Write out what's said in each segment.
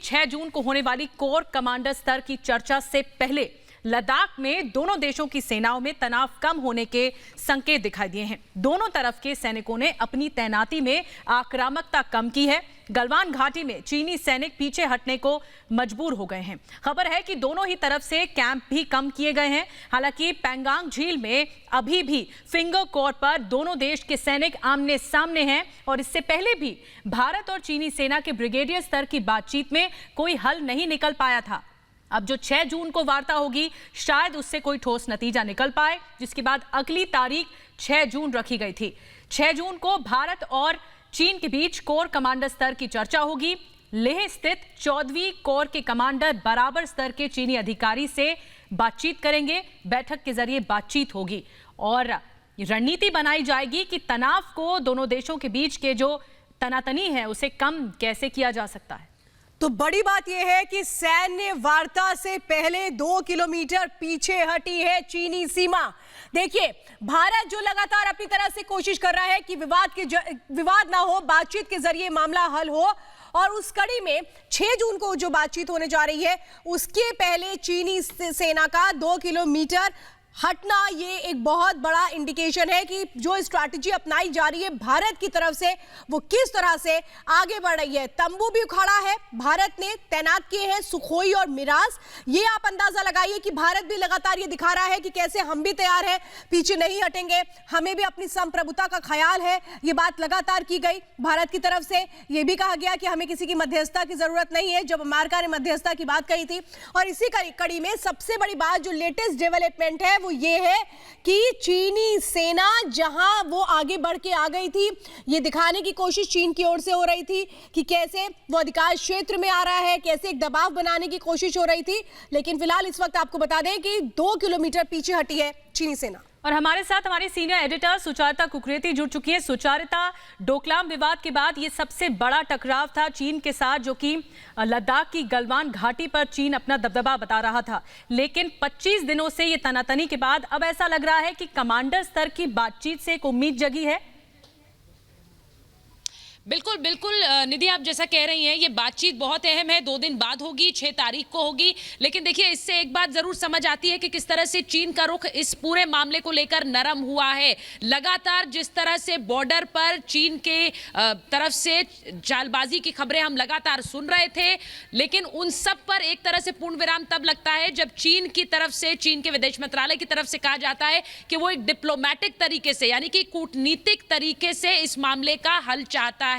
6 जून को होने वाली कोर कमांडर स्तर की चर्चा से पहले लद्दाख में दोनों देशों की सेनाओं में तनाव कम होने के संकेत दिखाई दिए हैं। दोनों तरफ के सैनिकों ने अपनी तैनाती में आक्रामकता कम की है। गलवान घाटी में चीनी सैनिक पीछे हटने को मजबूर हो गए हैं। खबर है कि दोनों ही तरफ से कैंप भी कम किए गए हैं। हालांकि पैंगांग झील में अभी भी फिंगर कोर पर दोनों देश के सैनिक आमने सामने हैं और इससे पहले भी भारत और चीनी सेना के ब्रिगेडियर स्तर की बातचीत में कोई हल नहीं निकल पाया था। अब जो 6 जून को वार्ता होगी, शायद उससे कोई ठोस नतीजा निकल पाए, जिसके बाद अगली तारीख 6 जून रखी गई थी। 6 जून को भारत और चीन के बीच कोर कमांडर स्तर की चर्चा होगी। लेह स्थित 14वीं कोर के कमांडर बराबर स्तर के चीनी अधिकारी से बातचीत करेंगे। बैठक के जरिए बातचीत होगी और रणनीति बनाई जाएगी कि तनाव को दोनों देशों के बीच के जो तनातनी है उसे कम कैसे किया जा सकता है। तो बड़ी बात यह है कि सैन्य वार्ता से पहले 2 किलोमीटर पीछे हटी है चीनी सीमा। देखिए, भारत जो लगातार अपनी तरफ से कोशिश कर रहा है कि विवाद ना हो, बातचीत के जरिए मामला हल हो, और उस कड़ी में 6 जून को जो बातचीत होने जा रही है उसके पहले चीनी सेना का 2 किलोमीटर हटना, ये एक बहुत बड़ा इंडिकेशन है कि जो स्ट्रैटेजी अपनाई जा रही है भारत की तरफ से वो किस तरह से आगे बढ़ रही है। तंबू भी उखाड़ा है, भारत ने तैनात किए हैं सुखोई और मिराज। ये आप अंदाजा लगाइए कि भारत भी लगातार ये दिखा रहा है कि कैसे हम भी तैयार हैं, पीछे नहीं हटेंगे, हमें भी अपनी संप्रभुता का ख्याल है। ये बात लगातार की गई भारत की तरफ से। ये भी कहा गया कि हमें किसी की मध्यस्थता की जरूरत नहीं है, जब अमेरिका ने मध्यस्थता की बात कही थी। और इसी कड़ी में सबसे बड़ी बात जो लेटेस्ट डेवलपमेंट है वो ये है कि चीनी सेना जहां वो आगे बढ़ के आ गई थी, ये दिखाने की कोशिश चीन की ओर से हो रही थी कि कैसे वो अधिकार क्षेत्र में आ रहा है, कैसे एक दबाव बनाने की कोशिश हो रही थी। लेकिन फिलहाल इस वक्त आपको बता दें कि 2 किलोमीटर पीछे हटी है चीनी सेना। और हमारे साथ हमारी सीनियर एडिटर सुचारिता कुकरेती जुड़ चुकी है। सुचारिता, डोकलाम विवाद के बाद ये सबसे बड़ा टकराव था चीन के साथ, जो कि लद्दाख की गलवान घाटी पर चीन अपना दबदबा बता रहा था। लेकिन 25 दिनों से ये तनातनी के बाद अब ऐसा लग रहा है कि कमांडर स्तर की बातचीत से एक उम्मीद जगी है। बिल्कुल बिल्कुल निधि, आप जैसा कह रही हैं, ये बातचीत बहुत अहम है। 2 दिन बाद होगी, 6 तारीख को होगी। लेकिन देखिए, इससे एक बात जरूर समझ आती है कि किस तरह से चीन का रुख इस पूरे मामले को लेकर नरम हुआ है। लगातार जिस तरह से बॉर्डर पर चीन के तरफ से चालबाजी की खबरें हम लगातार सुन रहे थे, लेकिन उन सब पर एक तरह से पूर्ण विराम तब लगता है जब चीन की तरफ से, चीन के विदेश मंत्रालय की तरफ से कहा जाता है कि वो एक डिप्लोमेटिक तरीके से, यानी कि कूटनीतिक तरीके से इस मामले का हल चाहता है।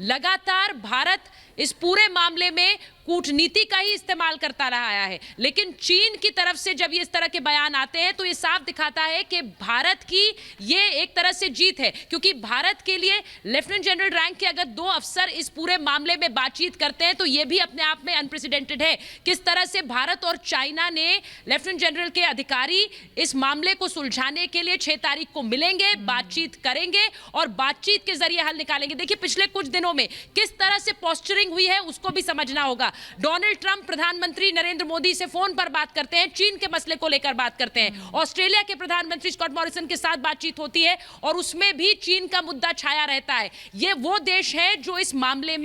लगातार भारत इस पूरे मामले में कूटनीति का ही इस्तेमाल करता रहा है। लेकिन चीन की तरफ से जब ये इस तरह के बयान आते हैं तो ये साफ दिखाता है कि भारत की ये एक तरह से जीत है, क्योंकि भारत के लिए लेफ्टिनेंट जनरल रैंक के अगर 2 अफसर इस पूरे मामले में बातचीत करते हैं तो ये भी अपने आप में अनप्रेसिडेंटेड है। किस तरह से भारत और चाइना ने लेफ्टिनेंट जनरल के अधिकारी इस मामले को सुलझाने के लिए 6 तारीख को मिलेंगे, बातचीत करेंगे और बातचीत के जरिए हल निकालेंगे। देखिए, पिछले कुछ दिनों में किस तरह से पोस्चरिंग हुई है उसको भी समझना होगा। डोनाल्ड ट्रंप प्रधानमंत्री नरेंद्र मोदी से फोन पर बात करते हैं, चीन के मसले को लेकर बात करते हैं। ऑस्ट्रेलिया के प्रधानमंत्री स्कॉट मॉरिसन के साथ बातचीत होती है और उसमें भी चीन का मुद्दा छाया रहता है। ये वो देश है जो इस मामले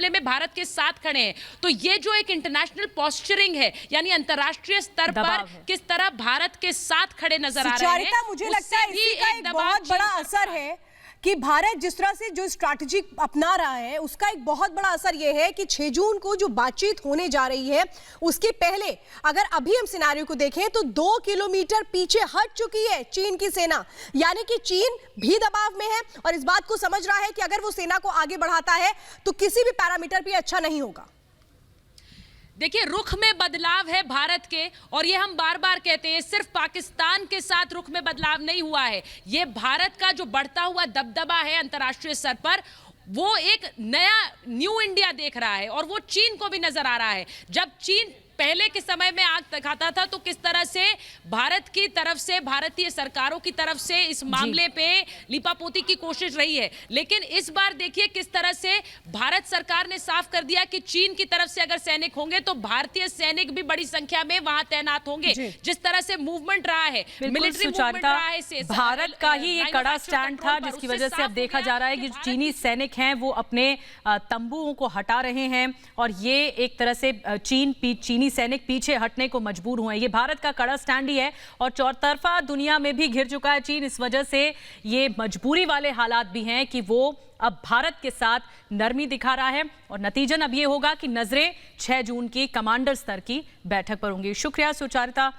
में भारत के साथ खड़े हैं। तो ये जो एक इंटरनेशनल पोस्चरिंग है, यानी अंतर्राष्ट्रीय स्तर पर किस तरह भारत के साथ खड़े नजर आ रहे हैं, मुझे लगता है इसका एक बहुत बड़ा असर है कि भारत जिस तरह से जो स्ट्रैटेजी अपना रहा है उसका एक बहुत बड़ा असर यह है कि 6 जून को जो बातचीत होने जा रही है उसके पहले अगर अभी हम सिनेरियो को देखें तो 2 किलोमीटर पीछे हट चुकी है चीन की सेना। यानी कि चीन भी दबाव में है और इस बात को समझ रहा है कि अगर वो सेना को आगे बढ़ाता है तो किसी भी पैरामीटर पे अच्छा नहीं होगा। देखिए, रुख में बदलाव है भारत के, और ये हम बार बार कहते हैं, सिर्फ पाकिस्तान के साथ रुख में बदलाव नहीं हुआ है। ये भारत का जो बढ़ता हुआ दबदबा है अंतर्राष्ट्रीय स्तर पर, वो एक नया न्यू इंडिया देख रहा है और वो चीन को भी नजर आ रहा है। जब चीन पहले के समय में आग दिखाता था तो किस तरह से भारत की तरफ से, भारतीय सरकारों की तरफ से इस मामले पे लिपापोती की कोशिश रही है। लेकिन इस बार देखिए किस तरह से भारत सरकार ने साफ कर दिया कि चीन की तरफ से अगर सैनिक होंगे तो भारतीय सैनिक भी बड़ी संख्या में वहां तैनात होंगे। जिस तरह से मूवमेंट रहा है, मिलिट्री मूवमेंट रहा है, भारत का ही ये कड़ा स्टैंड था, जिसकी वजह से अब देखा जा रहा है कि चीनी सैनिक हैं वो अपने तंबुओं को हटा रहे हैं और ये एक तरह से चीनी सैनिक पीछे हटने को मजबूर हुए हैं। ये भारत का कड़ा स्टैंड ही है और चौतरफा दुनिया में भी घिर चुका है चीन। इस वजह से ये मजबूरी वाले हालात भी हैं कि वो अब भारत के साथ नरमी दिखा रहा है और नतीजन अब ये होगा कि नजरें 6 जून की कमांडर स्तर की बैठक पर होंगी। शुक्रिया सुचारिता।